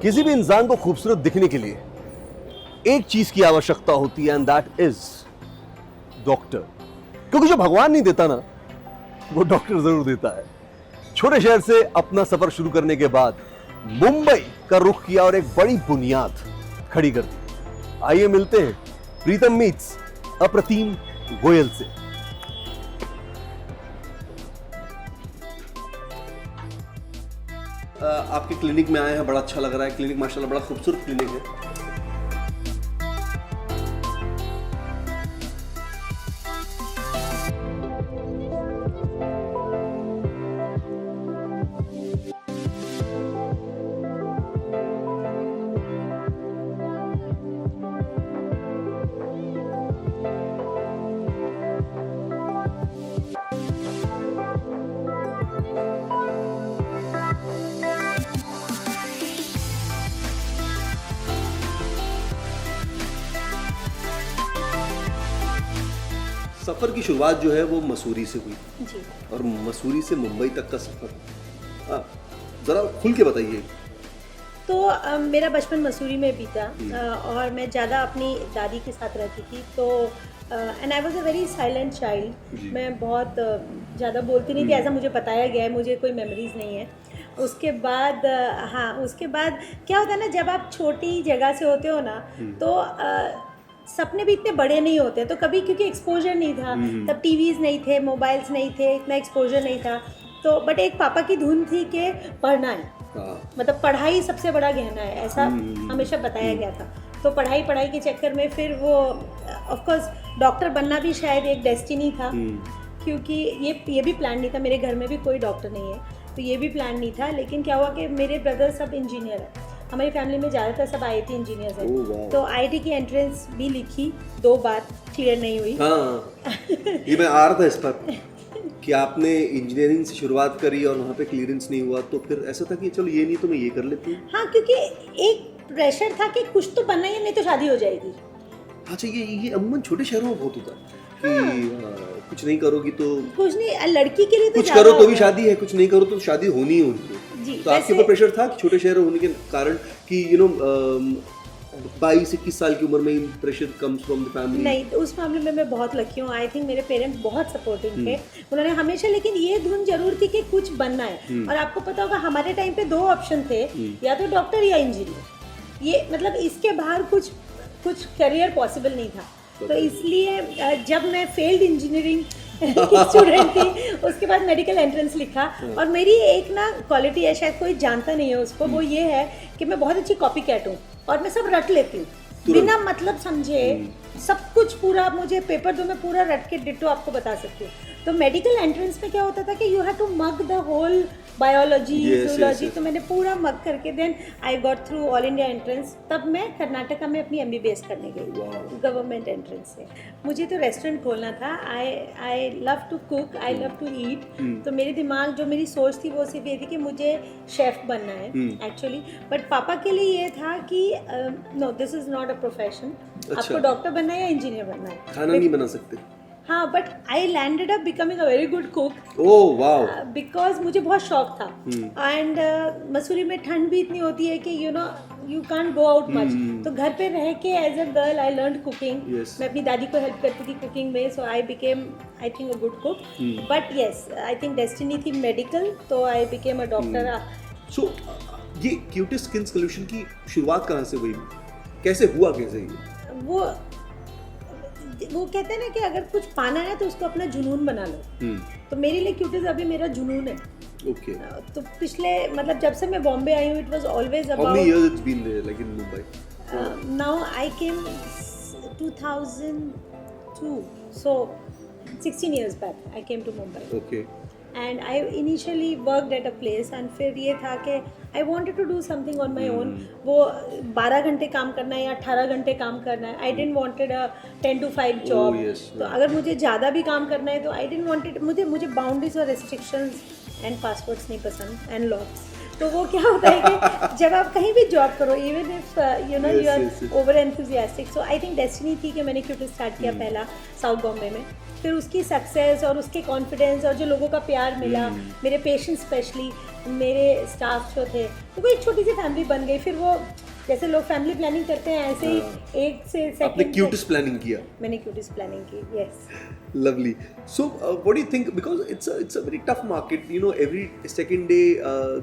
किसी भी इंसान को खूबसूरत दिखने के लिए एक चीज की आवश्यकता होती है, एंड दैट इज डॉक्टर। क्योंकि जो भगवान नहीं देता ना, वो डॉक्टर जरूर देता है। छोटे शहर से अपना सफर शुरू करने के बाद मुंबई का रुख किया और एक बड़ी बुनियाद खड़ी कर दी। आइए मिलते हैं प्रीतम मीट्स अप्रतिम गोयल से। आपके क्लिनिक में आए हैं, बड़ा अच्छा लग रहा है। क्लिनिक माशाल्लाह बड़ा खूबसूरत क्लिनिक है। सफ़र की शुरुआत जो है वो मसूरी से हुई जी। और मसूरी से मुंबई तक का सफ़र ज़रा खुल के बताइए। तो मेरा बचपन मसूरी में बीता और मैं ज़्यादा अपनी दादी के साथ रहती थी। तो and I was a very silent child. मैं बहुत ज़्यादा बोलती नहीं थी, ऐसा मुझे बताया गया है, मुझे कोई मेमोरीज नहीं है। उसके बाद हाँ, उसके बाद क्या होता है ना, जब आप छोटी जगह से होते हो ना, तो सपने भी इतने बड़े नहीं होते। तो कभी क्योंकि एक्सपोजर नहीं था, तब टीवीज़ नहीं थे, मोबाइल्स नहीं थे, इतना एक्सपोजर नहीं था। तो बट एक पापा की धुन थी कि पढ़ना है, मतलब पढ़ाई सबसे बड़ा गहना है, ऐसा हमेशा बताया गया था। तो पढ़ाई के चक्कर में फिर वो ऑफ कोर्स डॉक्टर बनना भी शायद एक डेस्टिनी था, क्योंकि ये भी प्लान नहीं था। मेरे घर में भी कोई डॉक्टर नहीं है, तो ये भी प्लान नहीं था। लेकिन क्या हुआ कि मेरे ब्रदर सब इंजीनियर हैं, हमारी फैमिली में ज़्यादातर सब आईटी इंजीनियर्स हैं। तो आईटी की एंट्रेंस भी लिखी 2 बार, क्लियर नहीं हुई। हाँ, ये मैं आ रहा था इस पर कि आपने इंजीनियरिंग से शुरुआत करी और वहाँ पे क्लियरेंस नहीं हुआ, तो फिर ऐसा था कि चलो ये नहीं तो मैं ये कर लेती हूँ। हाँ, क्योंकि एक प्रेशर था कि कुछ तो बनना ही है, नहीं तो शादी हो जाएगी। अच्छा, ये अमूमन छोटे शहरों में बहुत होता है कि कुछ नहीं करोगी तो कुछ नहीं, लड़की के लिए तो कुछ ज़्यादा करो तो भी होता है। शादी है, कुछ नहीं करो तो शादी होनी ही होनी है। जी, तो आपके ऊपर प्रेशर था कि छोटे शहर होने के कारण कि 22-21 साल की उम्र में pressure comes from the family? नहीं, तो उस मामले में मैं बहुत लकी हूँ। आई थिंक मेरे पेरेंट्स बहुत सपोर्टिव थे। उन्होंने हमेशा, लेकिन ये धुन जरूर थी कि कुछ बनना है। और आपको पता होगा हमारे टाइम पे 2 ऑप्शन थे, या तो डॉक्टर या इंजीनियर। ये मतलब इसके बाहर कुछ करियर पॉसिबल नहीं था। तो इसलिए जब मैं फेल्ड इंजीनियरिंग की स्टूडेंट थी, उसके बाद मेडिकल एंट्रेंस लिखा। और मेरी एक ना क्वालिटी है, शायद कोई जानता नहीं है उसको, वो ये है कि मैं बहुत अच्छी कॉपी कैट हूँ और मैं सब रट लेती हूँ बिना मतलब समझे। सब कुछ पूरा, मुझे पेपर दो, मैं पूरा रट के डिट्टो आपको बता सकती हूँ। तो मेडिकल एंट्रेंस में क्या होता था कि you have to mug the whole biology, zoology. तो मैंने पूरा मग करके then I got through all India entrance. तब मैं कर्नाटका में अपनी MBBS करने गई गवर्नमेंट एंट्रेंस से। मुझे तो रेस्टोरेंट खोलना था। I love to cook, I love to eat. तो मेरे दिमाग, जो मेरी सोच थी वो सिर्फ ये थी कि मुझे शेफ़ बनना है एक्चुअली। बट पापा के लिए ये था कि no, this is not a profession. आपको डॉक्टर बनना है या इंजीनियर बनना है, खाना नहीं बना सकते। हाँ, but I landed up becoming a very good cook. Oh wow. Because मुझे बहुत शौक था। एंड मसूरी में ठंड भी इतनी होती है कि you can't go out much. तो घर पे रह के as a girl I learn cooking. मैं अपनी दादी को हेल्प करती थी कुकिंग में। So I became, I think, a good cook. But yes, I think destiny थी मेडिकल, तो आई बिकेम अ डॉक्टर। सो ये क्यूटेस्ट स्किन सॉल्यूशन की शुरुआत कहाँ से हुई, कैसे हुआ, कैसे ये? वो कहते हैं ना कि अगर कुछ पाना है तो उसको अपना जुनून बना लो। तो मेरे लिए क्यूटीज अभी मेरा जुनून है। ओके। तो पिछले, मतलब जब से मैं बॉम्बे आई हूँ, it was always about. How many years it's been there, like in Mumbai? Now I came 2002, so 16 years back I came to Mumbai. Okay. And I initially worked at a place, and फिर ये था कि I wanted to do something on my own. वो 12 घंटे काम करना है या 18 घंटे काम करना है। I didn't wanted a 10 to 5 job. Oh, yes. तो अगर मुझे ज़्यादा भी काम करना है तो I didn't wanted, मुझे boundaries और restrictions and passwords नहीं पसंद and locks. तो वो क्या होता है कि जब आप कहीं भी जॉब करो, even if you know you are over enthusiastic, so I think destiny थी कि मैंने क्यूट स्टार्ट किया पहला साउथ बॉम्बे में, फिर उसकी सक्सेस और उसके कॉन्फिडेंस और जो लोगों का प्यार मिला, मेरे पेशेंट्स स्पेशली, मेरे स्टाफ जो थे, तो वो एक छोटी सी फैमिली बन गई। फिर वो जैसे लोग फैमिली प्लानिंग करते हैं ऐसे ही एक से आपने सेकंड क्यूटेस्ट प्लानिंग किया। मैंने क्यूटेस्ट प्लानिंग की, yes. Lovely. So, what do you think? Because it's a very tough market. You know, every second day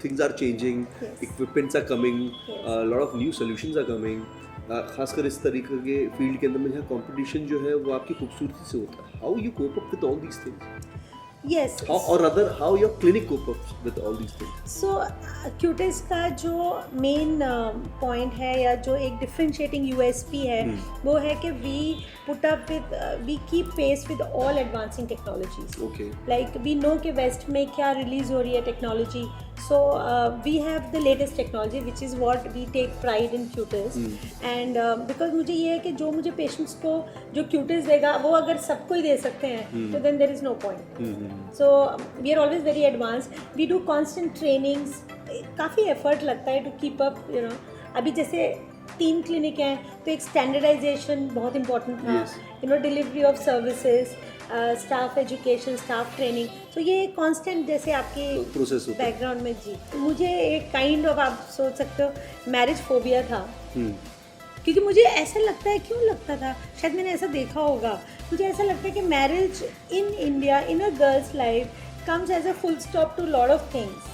things are changing. Yes. Equipments are coming. Yes. A lot of new solutions are coming. खासकर इस तरीके के field के अंदर में जहाँ competition जो है वो आपकी खूबसूरती से होता है. How you cope up with all these things? Yes. Or rather, how your clinic cope up with all these things? So cutest का जो मेन पॉइंट है या जो एक डिफरेंशिएटिंग यूएसपी है वो है कि we put up with, we keep pace with all advancing technologies. Okay. Like we know कि वेस्ट में क्या रिलीज हो रही है technology, so we have the latest technology which is what we take pride in cutest. And because मुझे ये है कि जो मुझे पेशेंट्स को जो क्यूटेस्ट देगा वो अगर सबको ही दे सकते हैं तो then there is no point. So we are always very advance, we do constant trainings, काफ़ी एफर्ट लगता है to keep up, you know. अभी जैसे 3 क्लिनिक हैं तो एक स्टैंडर्डाइजेशन बहुत इंपॉर्टेंट था, you know, delivery of services, staff education, staff training, तो ये कांस्टेंट जैसे आपके प्रोसेस होता है। बैकग्राउंड में। जी, मुझे एक काइंड ऑफ, आप सोच सकते हो, मैरिज फोबिया था, क्योंकि मुझे ऐसा लगता है, क्यों लगता था, शायद मैंने ऐसा देखा होगा, मुझे ऐसा लगता है कि marriage in India in a girl's life comes as a full stop to lot of things.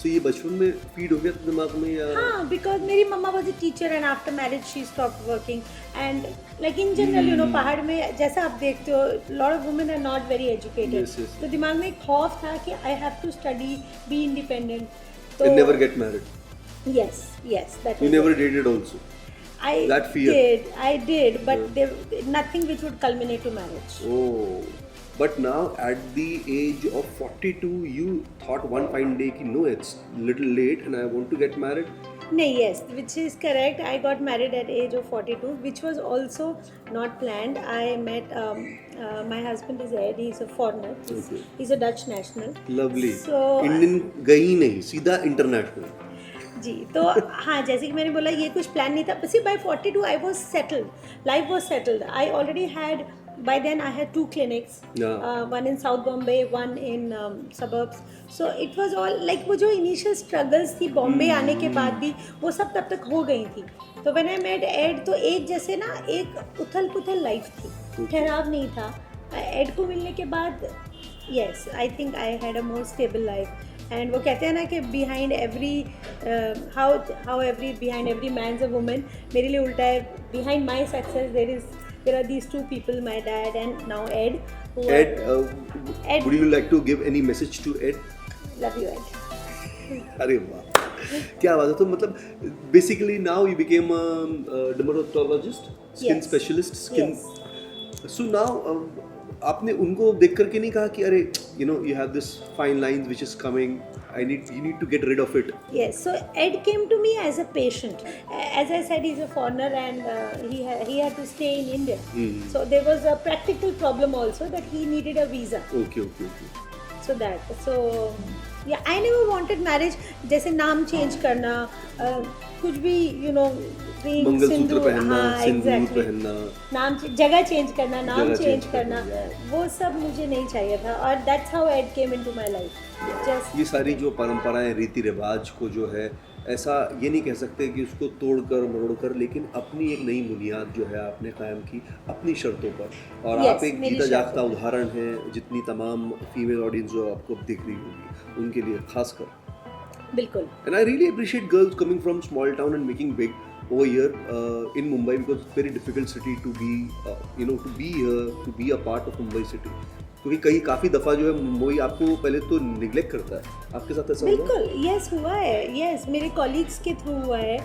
So ये बचपन में फीड हो गया था दिमाग में या? हाँ, बिकॉज मेरी मम्मा was a teacher and after marriage she stopped working and like in general, you know, पहाड़ में जैसा आप देखते हो lot of women are not very educated, Yes, yes. तो दिमाग में एक खौफ था कि I have to study, be independent. तो And never get married. yes, that You was never it. dated also. I that fear. I did, but there nothing which would culminate to marriage. Oh, but now at the age of 42, you thought one fine day कि no, it's little late and I want to get married. No, yes, which is correct. I got married at age of 42, which was also not planned. I met my husband is Ed. He's a foreigner. Okay. He's a Dutch national. Lovely. So Indian गई नहीं, सीधा international. जी, तो हाँ, जैसे कि मैंने बोला ये कुछ प्लान नहीं था, बस by 42 I was settled, life was settled. I already had, by then I had 2 clinics, one in South Bombay, one in suburbs, so it was all like वो जो initial struggles थी बॉम्बे आने के बाद भी वो सब तब तक हो गई थी। तो when I met Ed तो एक जैसे ना एक उथल पुथल लाइफ थी, ठहराव नहीं था। एड को मिलने के बाद yes, I think I had a more stable life. And वो कहते हैं ना कि behind every how every behind every man is a woman, मेरे लिए उल्टा है, behind my success there are these 2 people, my dad and now Ed. Ed, Ed, would you like to give any message to Ed? Love you, Ed. अरे वाह, क्या बात है। तो मतलब basically now you became a dermatologist, skin Yes. specialist, skin. Yes. So now आपने उनको देख करके नहीं कहा कि अरे you know you have this fine lines which is coming, you need to get rid of it? Yes, so Ed came to me as a patient. As I said, he's a foreigner and he had to stay in India. So there was a practical problem also that he needed a visa. Okay. So yeah, I never wanted marriage. जैसे नाम change करना, कुछ भी, you know, mangalsutra पहनना, हाँ, सिंदूर exactly. पहनना, नाम जगह चेंज करना, नाम जगह चेंज change करना, करना, वो सब मुझे नहीं चाहिए था और that's how Ed came into my life. Just ये सारी जो परंपराएं, रीति रिवाज को जो है, ऐसा ये नहीं कह सकते कि उसको तोड़कर मरोड़कर, लेकिन अपनी एक नई बुनियाद जो है आपने कायम की अपनी शर्तों पर, और Yes, आप एक मेरी जीता शर्तों जागता पर। उदाहरण है जितनी तमाम फीमेल ऑडियंस जो आपको अब देख रही होगी उनके लिए खासकर। बिल्कुल। And I really appreciate girls coming from small town and making big over here in Mumbai, because it's very difficult city to be to be here, to be a part of Mumbai city. क्योंकि काफ़ी दफ़ा जो है मुंबई आपको पहले तो neglect करता है। आपके साथ ऐसा हुआ? बिल्कुल, यस हुआ है, यस मेरे कॉलीग्स के थ्रू हुआ है।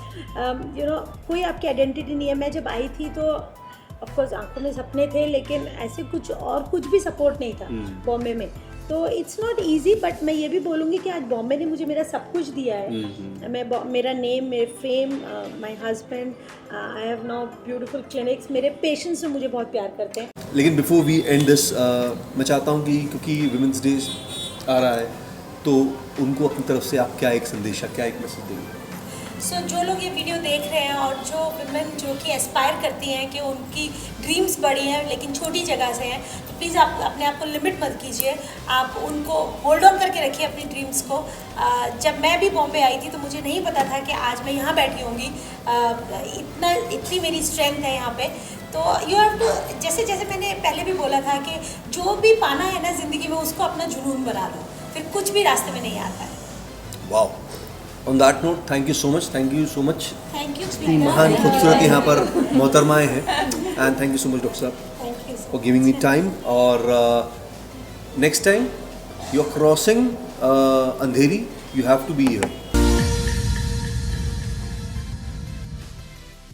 यू नो, कोई आपकी आइडेंटिटी नहीं है। मैं जब आई थी तो ऑफकोर्स आंखों में सपने थे, लेकिन ऐसे कुछ भी सपोर्ट नहीं था बॉम्बे में। तो इट्स नॉट ईजी, बट मैं ये भी बोलूँगी कि आज बॉम्बे ने मुझे मेरा सब कुछ दिया है। मेरा नेम, मेरे fame, my husband, I have now beautiful clinics, मेरे पेशेंट्स मुझे बहुत प्यार करते हैं। लेकिन बिफोर वी एंड दिस, मैं चाहता हूँ कि क्योंकि विमेंस डे आ रहा है तो उनको अपनी तरफ से आप क्या एक संदेशा, क्या एक मैसेज देंगे? सो जो लोग ये वीडियो देख रहे हैं और जो विमेन जो कि एस्पायर करती हैं कि उनकी ड्रीम्स बड़ी हैं लेकिन छोटी जगह से हैं, तो प्लीज़ आप अपने आप को लिमिट मत कीजिए, आप उनको होल्ड ऑन करके रखिए अपनी ड्रीम्स को। जब मैं भी बॉम्बे आई थी तो मुझे नहीं पता था कि आज मैं यहाँ बैठी होंगी, इतनी मेरी स्ट्रेंथ है यहाँ पे। तो यू हैव टू, जैसे जैसे मैंने पहले भी बोला था कि जो भी पाना है ना ज़िंदगी में उसको अपना जुनून बना लो, फिर कुछ भी रास्ते में नहीं आता है। Wow, on that note thank you so much, thank you so much. Thank you. इतनी महान खूबसूरत यहाँ पर मोहतरमाएँ हैं, and thank you so much doctor साहब thank you for giving me time. और next time you are crossing Andheri, you have to be here.